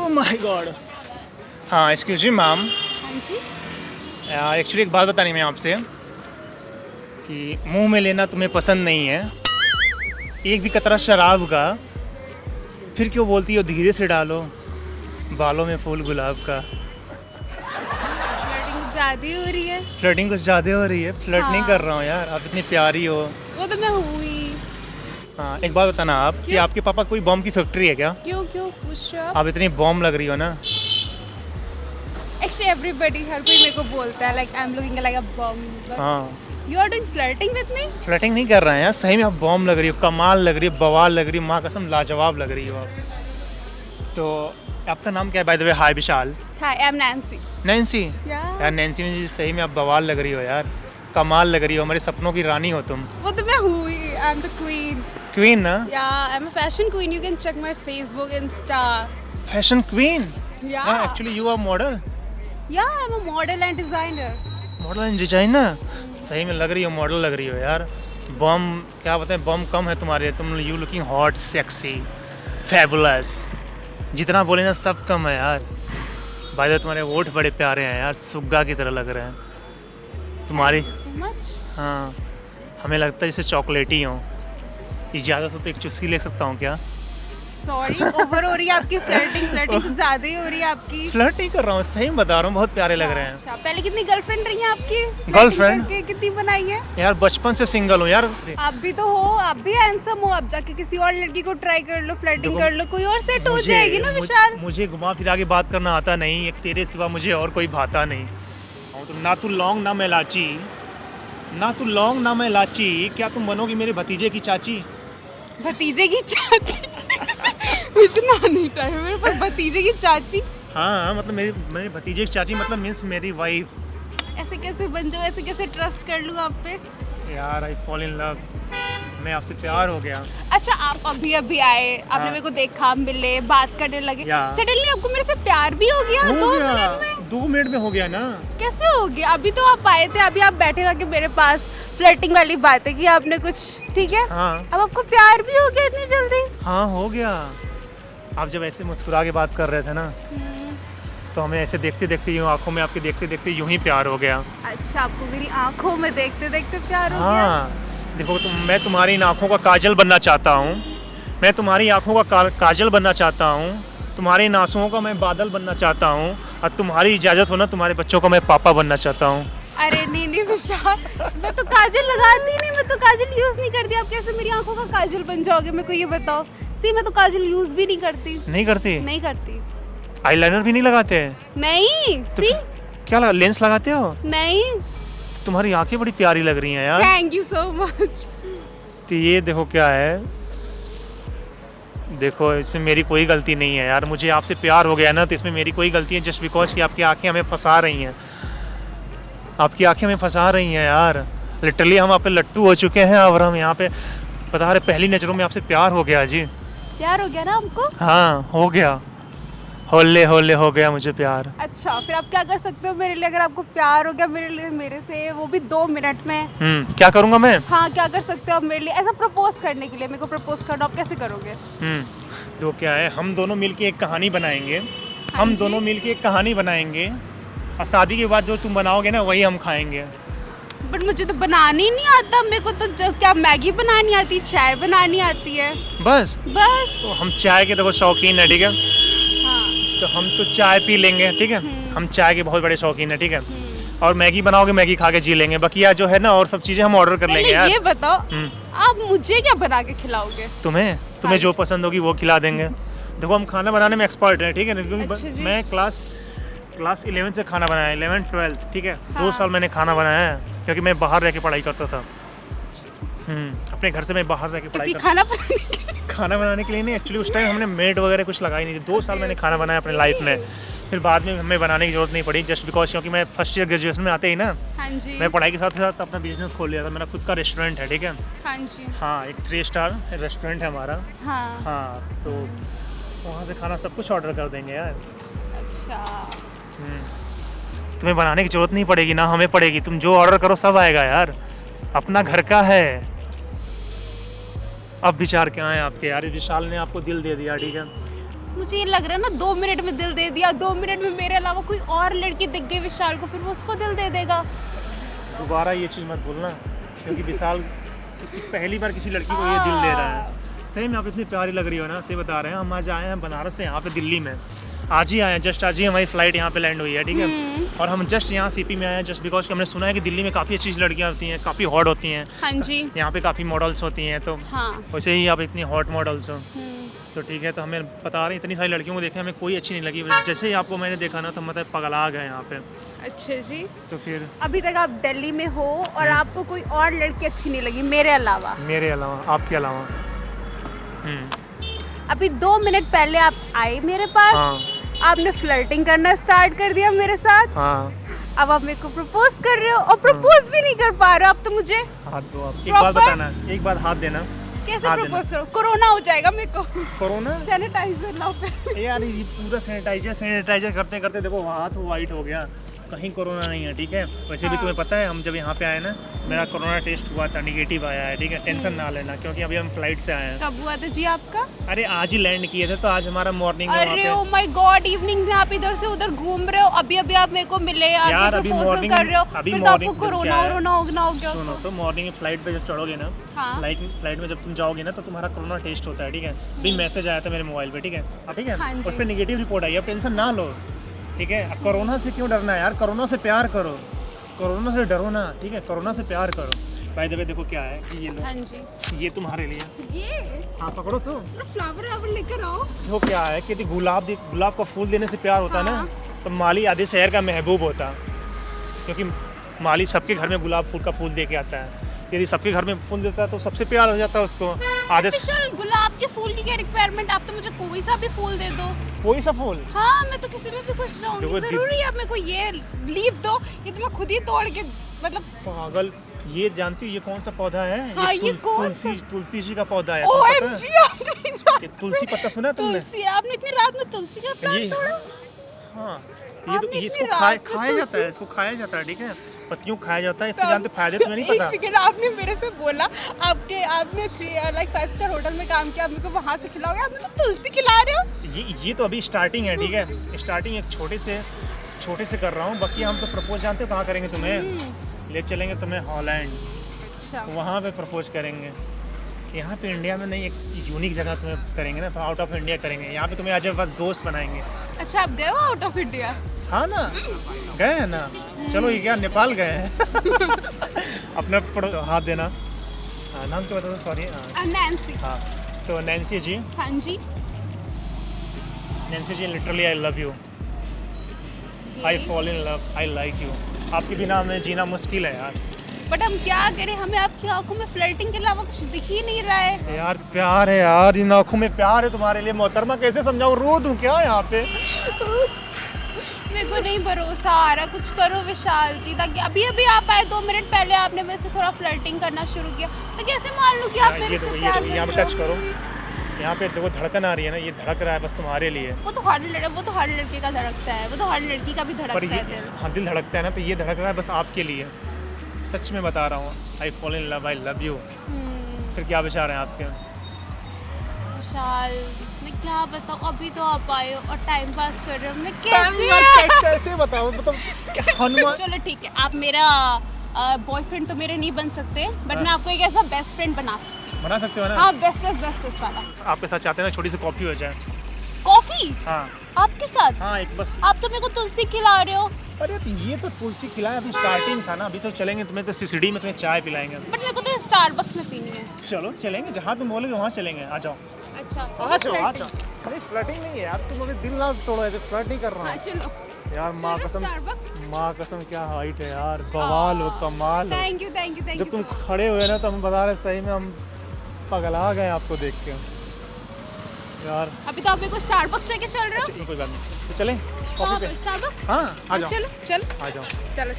My God. हाँ excuse me ma'am, हाँ जी। Actually एक बात बतानी मैं आपसे कि मुंह में लेना तुम्हें पसंद नहीं है एक भी कतरा शराब का, फिर क्यों बोलती हो धीरे से डालो बालों में फूल गुलाब का। फ्लर्टिंग ज़्यादा हो रही है। फ्लर्टिंग कुछ ज़्यादा हो रही है। फ्लर्ट नहीं हाँ। कर रहा हूँ यार, आप इतनी प्यारी हो। वो तो मैं हुई। हाँ एक बात बताना आप कि क्यों? आपके पापा कोई बॉम्ब की फैक्ट्री है क्या? क्यों क्यों पूछ रहे हो आप? आप इतनी बॉम्ब लग रही हो ना। एक्चुअली एवरीबडी, हर कोई मेरे को बोलता है like I am looking like a bomb. हाँ you are doing flirting with me? Flirting नहीं कर रहे हैं यार, सही में आप बॉम्ब लग रही हो, कमाल लग रही हो, बवाल लग रही हो, माँ कसम लाजवाब लग रही हो आप। तो आपका नाम क्या है by the way? Hi Vishal. Hi, I am Nancy. Nancy. Yeah. यार नैन्सी में जी सही में आप बवाल लग रही हो यार, कमाल लग रही हो, हमारे सपनों की रानी हो तुम। वो तो मैं हुई। I am the queen. Queen ना? या I am a fashion queen. You can check my Facebook, Insta. Fashion queen? या एक्चुअली यू आर मॉडल। या I am a model and designer. Model and designer? सही में लग रही हो, model लग रही हो यार। बम क्या बताएं, बम कम है तुम्हारे, तुम you looking hot sexy fabulous, जितना बोले ना सब कम है यार। भाई तुम्हारे वोट बड़े प्यारे हैं यार, सुग्गा की तरह लग रहे हैं तुम्हारी। So much. हाँ हमें लगता है जैसे चॉकलेटी हो। इजाज़त हो तो एक चुस्की ले सकता हूँ क्या? सॉरी, ओवर हो रही है आपकी फ्लर्टिंग। फ्लर्टिंग कुछ ज्यादा ही हो रही है आपकी। फ्लर्ट नहीं कर रहा हूँ, सही में बता रहा हूँ, बहुत प्यारे लग रहे हैं। अच्छा, पहले कितनी गर्लफ्रेंड रही है आपकी? Girlfriend? flirting करके कितनी बनाई है? यार बचपन से सिंगल हूँ यार। आप भी तो हो, आप भी हैंडसम हो। आप जाके किसी और लड़की को ट्राई कर लो, फ्लर्टिंग देखो, कर लो, कोई और सेट हो मुझे- जाएगी ना विशाल। मुझे घुमा फिरा के बात करना आता नहीं, एक तेरे सिवा मुझे और कोई भाता नहीं। तो ना तू लौंग ना मैं इलाची, ना तू लौंग ना मैं इलाची, क्या तुम बनोगी मेरे भतीजे की चाची? भतीजे की चाची? इतना नहीं टाइम मेरे पास। भतीजे की चाची? हाँ मतलब मेरे भतीजे की चाची मतलब मीन्स मेरी वाइफ। ऐसे कैसे बन जाओ, ऐसे कैसे ट्रस्ट कर लूँ आप पे? यार आई फॉल इन लव, मैं आपसे प्यार हो गया। अच्छा, आप अभी अभी आए, आपने हाँ। मेरे को देखा, मिले, बात करने लगे, या। सडनली आपको मेरे से प्यार भी हो गया? 2 मिनट में? 2 मिनट में हो गया ना। कैसे हो गया? अभी तो आप आए थे, अभी आप बैठे रह के मेरे पास फ्लर्टिंग वाली बातें की आपने कुछ, ठीक है? हाँ अब आपको प्यार भी हो गया इतनी जल्दी? हाँ हो गया। आप जब ऐसे मुस्कुरा के बात कर रहे थे ना, तो हमें ऐसे देखते देखते यूँ आंखों में आपके देखते देखते यूं ही प्यार हो गया। अच्छा, आपको मेरी आंखों में देखते देखते प्यार हो गया? हाँ देखो मैं तुम्हारी इन आँखों का काजल बनना चाहता हूँ, मैं तुम्हारी आँखों का काजल बनना चाहता हूँ, तुम्हारे इन आंसुओं का मैं बादल बनना चाहता हूँ, और तुम्हारी इजाज़त हो ना तुम्हारे बच्चों का मैं पापा बनना चाहता हूँ। अरे नहीं नहीं विशाल, मैं तो काजल लगाती नहीं, मैं तो काजल यूज नहीं करती। आप कैसे मेरी आंखों का काजल बन जाओगे, मेरे को ये बताओ। सी, मैं तो काजल यूज भी नहीं करती। नहीं करती? नहीं करती। आईलाइनर भी नहीं लगाते? नहीं। तो सी, क्या लेंस लगाते हो? नहीं। तो तुम्हारी आंखें बड़ी प्यारी लग रही हैं यार। Thank you so much. तो ये देखो क्या है, देखो इसमें मेरी कोई गलती नहीं है यार, मुझे आपसे प्यार हो गया ना तो इसमें मेरी कोई गलती है, जस्ट बिकॉज कि आपकी आंखें हमें फंसा रही हैं। आपकी आंखें हमें फंसा रही हैं यार, लिटरली हम आप पे लट्टू हो चुके हैं और हम यहाँ पे बता रहे पहली नज़रों में आपसे प्यार हो गया जी। प्यार हो गया ना आपको? हाँ हो गया, होले होले हो गया मुझे प्यार। अच्छा, फिर आप क्या कर सकते हो मेरे लिए? अगर आपको प्यार हो गया मेरे लिए, मेरे से, वो भी 2 मिनट में। क्या करूँगा मैं? हाँ, क्या कर सकते हो आप मेरे लिए? ऐसा प्रपोज करने के लिए, मेरे को प्रपोज करना, आप कैसे करोगे? तो क्या है, हम दोनों मिलके एक कहानी बनाएंगे, हाँ हम जी। दोनों मिलके एक कहानी बनाएंगे, और शादी के बाद जो तुम बनाओगे ना वही हम खाएंगे। बट मुझे तो बनानी नहीं आता। मेरे को तो क्या मैगी बनानी आती, चाय बनानी आती है, बस बस। तो हम चाय के देखो शौकीन है, ठीक है? हाँ। तो हम तो चाय पी लेंगे, ठीक है? हम चाय के बहुत बड़े शौकीन है, ठीक है? और मैगी बनाओगे, मैगी खा के जी लेंगे, बकिया जो है ना और सब चीज़ें हम ऑर्डर कर लेंगे पहले यार। ये बताओ, हम्म, आप मुझे क्या बना के खिलाओगे? तुम्हें जो पसंद होगी वो खिला देंगे। देखो हम खाना बनाने में एक्सपर्ट हैं, ठीक है? अच्छा क्योंकि जी। मैं क्लास 11 से खाना बनाया, 11 12, ठीक है? हाँ। 2 साल मैंने खाना बनाया है, क्योंकि मैं बाहर रह के पढ़ाई करता था। अपने घर से मैं बाहर रह के पढ़ाई किसी करता खाना बनाने के लिए? खाना बनाने के लिए नहीं, एक्चुअली उस टाइम हमने मेड वगैरह कुछ लगाई नहीं थी। 2 साल मैंने खाना बनाया अपने लाइफ में, फिर बाद में हमें बनाने की जरूरत नहीं पड़ी, जस्ट बिकॉज क्योंकि मैं फर्स्ट ईयर ग्रेजुएशन में आते ही ना हाँ जी। मैं पढ़ाई के साथ साथ अपना बिजनेस खोल लिया था। मेरा खुद का रेस्टोरेंट है, ठीक है? हाँ जी। हाँ एक 3 स्टार रेस्टोरेंट है हमारा। हाँ। हाँ तो वहाँ से खाना सब कुछ ऑर्डर कर देंगे यार। अच्छा। तुम्हें बनाने की जरूरत नहीं पड़ेगी ना, हमें पड़ेगी। तुम जो ऑर्डर करो सब आएगा यार, अपना घर का है। अब विचार क्या है आपके यार? विशाल ने आपको दिल दे दिया, ठीक है? मुझे ये लग रहा है ना 2 मिनट में दिल दे दिया, 2 मिनट में मेरे अलावा कोई और लड़की दिख गई विशाल को, फिर वो उसको दिल दे देगा। दोबारा ये चीज़ मत बोलना, क्योंकि विशाल पहली बार किसी लड़की को ये दिल दे रहा है। सही में आप इतनी प्यारी लग रही हो ना, सही बता रहे हैं। हम आज आए हैं बनारस से यहाँ पे दिल्ली में, आज ही आए हैं, जस्ट आज ही हमारी फ्लाइट यहाँ पे लैंड हुई है, ठीक है। और हम जस्ट यहाँ सीपी में आए हैं जस्ट बिकॉज हमने सुना है कि दिल्ली में काफ़ी अच्छी लड़कियाँ होती हैं, काफ़ी हॉट होती हैं। हाँ जी। यहाँ पे काफ़ी मॉडल्स होती हैं, तो हाँ। वैसे ही आप इतनी हॉट मॉडल्स हो, तो ठीक है। तो हमें बता रहे हैं इतनी सारी लड़कियों को देखे, हमें कोई अच्छी नहीं लगी। जैसे ही आपको मैंने देखा ना, तो मतलब पगला गए यहाँ पे। अच्छा जी। तो फिर अभी तक आप दिल्ली में हो और आपको कोई और लड़की अच्छी नहीं लगी मेरे अलावा? मेरे अलावा, आपके अलावा। अभी 2 मिनट पहले आप आए मेरे पास। हाँ। आपने फ्लर्टिंग करना स्टार्ट कर दिया मेरे साथ। हाँ। अब आप मेरे को प्रपोज कर रहे हो और प्रपोज भी नहीं कर पा रहे हो अब तो मुझे। हाथ दो आप। एक बात बताना, एक बात हाथ देना। कैसे प्रपोज करो? कोरोना हो जाएगा मेरे को। कोरोना? सैनिटाइजर लाओ फिर। यार ये पूरा सैनिटाइजर करते करते देखो हाथ वाइट हो गया, कहीं कोरोना नहीं है, ठीक है। वैसे भी तुम्हें पता है, हम जब यहाँ पे आए ना, मेरा कोरोना टेस्ट हुआ था, निगेटिव आया है, ठीक है। टेंशन ना लेना, क्योंकि अभी हम फ्लाइट से आए हैं। कब हुआ था जी आपका? अरे आज ही लैंड किए थे, तो आज हमारा मॉर्निंग है। अरे ओ माय गॉड, इवनिंग में आप इधर से उधर घूम रहे हो, अभी अभी आप मेरे को मिले, आप यार अभी मॉर्निंग कर रहे हो, अभी फिर तो आपको मॉर्निंग कोरोना हो गया। सुनो, तो मॉर्निंग में फ्लाइट पे जब चढ़ोगे ना, हाँ। फ्लाइट में जब तुम जाओगे ना, तो तुम्हारा कोरोना टेस्ट होता है, ठीक है। अभी मैसेज आया था मेरे मोबाइल पे, ठीक है। ठीक है, हाँ जी। उस पर निगेटिव रिपोर्ट आई है, टेंशन ना लो, ठीक है। कोरोना से क्यों डरना है यार, कोरोना से प्यार करो, कोरोना से डरो ना, ठीक है। कोरोना से प्यार करो। बाय द वे देखो क्या है, ये लो। हाँ जी। ये तुम्हारे लिए। ये हाँ पकड़ो तो। फ्लावर लेकर आओ। वो क्या है कि गुलाब का फूल देने से प्यार होता है हाँ। ना, तो माली आधे शहर का महबूब होता, क्योंकि माली सबके घर में गुलाब फूल का फूल दे के आता है। यदि सबके घर में फूल देता है तो सबसे प्यार हो जाता है उसको। आधे गुलाब के फूल की क्या रिक्वायरमेंट, आप तो मुझे कोई सा भी फूल दे दो। कोई सा फूल? हाँ, मैं तो किसी में भी खुश जाऊंगी। जरूरी है आप मेरे को ये लीफ दो, ये तो मैं खुद ही तोड़ के, मतलब पागल। ये जानती हो ये कौन सा पौधा है? हाँ, ये तुलसी जी का पौधा है। OMG, ये तुलसी पत्ता सुना तुमने? तुलसी, आपने इतनी रात में तुलसी का प्लांट तोड़ा? हाँ, ये इसको खाया जाता है, इसको खाया जाता है, ठीक है। पत्तियों खाया जाता है, इसके जानते फायदे तुम्हें नहीं पता। एक सेकंड, आपने मेरे से बोला आपने 5 स्टार होटल में काम किया, आप मेरे को वहाँ से खिलाओगे, आप मुझे तुलसी खिला रहे हो? ये तो अभी स्टार्टिंग है, ठीक है। स्टार्टिंग एक छोटे से कर रहा हूँ, बाकी हम तो प्रपोज जानते हो कहाँ करेंगे तुम्हें? ले चलेंगे तुम्हें हॉलैंड। अच्छा। वहाँ पे प्रपोज करेंगे। यहाँ पे इंडिया में नहीं, एक यूनिक जगह तुम्हें करेंगे ना, तो आउट ऑफ इंडिया करेंगे। यहाँ पे तुम्हें आज बस दोस्त बनाएंगे। अच्छा, आप गए हो आउट ऑफ इंडिया? हाँ ना, गए हैं ना। चलो ये क्या, नेपाल गए हैं। अपना हाथ देना। नाम क्या बता दो, सॉरी। नैन्सी। हाँ, तो नैन्सी जी। हाँ जी। Nancy ji, literally I love you, I fall in love, I like you. आपके बिना हमें जीना मुश्किल है यार। बट हम क्या करें, हमें आपकी आंखों में फ्लर्टिंग के अलावा कुछ दिख ही नहीं रहा है। यार प्यार है यार, इन आंखों में प्यार है तुम्हारे लिए मोहतरमा। कैसे समझाऊं, रो दूं क्या यहाँ पे? मेरे को नहीं भरोसा आ रहा, कुछ करो विशाल जी, ताकि अभी आप आए 2 मिनट पहले आपने मेरे से थोड़ा फ्लर्टिंग करना शुरू किया, मैं कैसे मान लूं कि आप मेरे से प्यार करते हो? यहाँ पे टच करो, यहाँ पे देखो धड़कन आ रही है ना, ये धड़क रहा है बस तुम्हारे लिए। वो तो हर लड़के का धड़कता है, वो तो हर लड़की का भी धड़कता है दिल। हाँ, दिल धड़कता है ना, तो ये धड़क रहा है बस आपके लिए। सच में बता रहा हूँ, आई fall in love, I love you. फिर क्या विचार हैं आपके? विशाल, मैं क्या बताऊँ, अभी तो आप आए हो और टाइम पास कर रहे हो, मैं कैसे बताऊँ, मतलब हनुमान। चलो ठीक है, आप मेरा बॉयफ्रेंड तो मेरे नहीं बन सकते, बट मैं आपको एक ऐसा बेस्ट फ्रेंड बना सकती हूँ। ना? हाँ, बेस्टेस्ट वाला। आपके साथ चाहते हैं ना छोटी सी कॉफी हो जाए? कॉफी? हाँ। आपके साथ? हाँ, एक बस। आप तो मेरे को तुलसी खिला रहे हो। अरे तो ये तो तुलसी खिलाया, अभी स्टार्टिंग था ना, अभी तो चलेंगे, तुम्हें तो सीसीडी में तुम्हें चाय पिलाएंगे। बट मेरे को तो स्टारबक्स में पीनी है। चलो चलेंगे, जहाँ तुम बोलोगे वहाँ चलेंगे। आ जाओ। अच्छा, आ जाओ। अरे फ्लर्टिंग नहीं है यार, तुम अभी दिल ना तोड़ो, ऐसे फ्लर्ट नहीं कर रहा हूँ। चलो यार, माँ कसम क्या हाइट है यार, बवाल हो, कमाल हो। Thank you. जब तुम खड़े हुए ना, तो हम बता रहे सही में हम पगला गए आपको देख के यार। अभी तो आप मेरे को स्टारबक्स लेके चल रहे हो? अच्छा, कोई बात नहीं, तो चलें कॉफी पे? स्टारबक्स? हाँ, आ जाओ। चलो आ जाओ। चलो।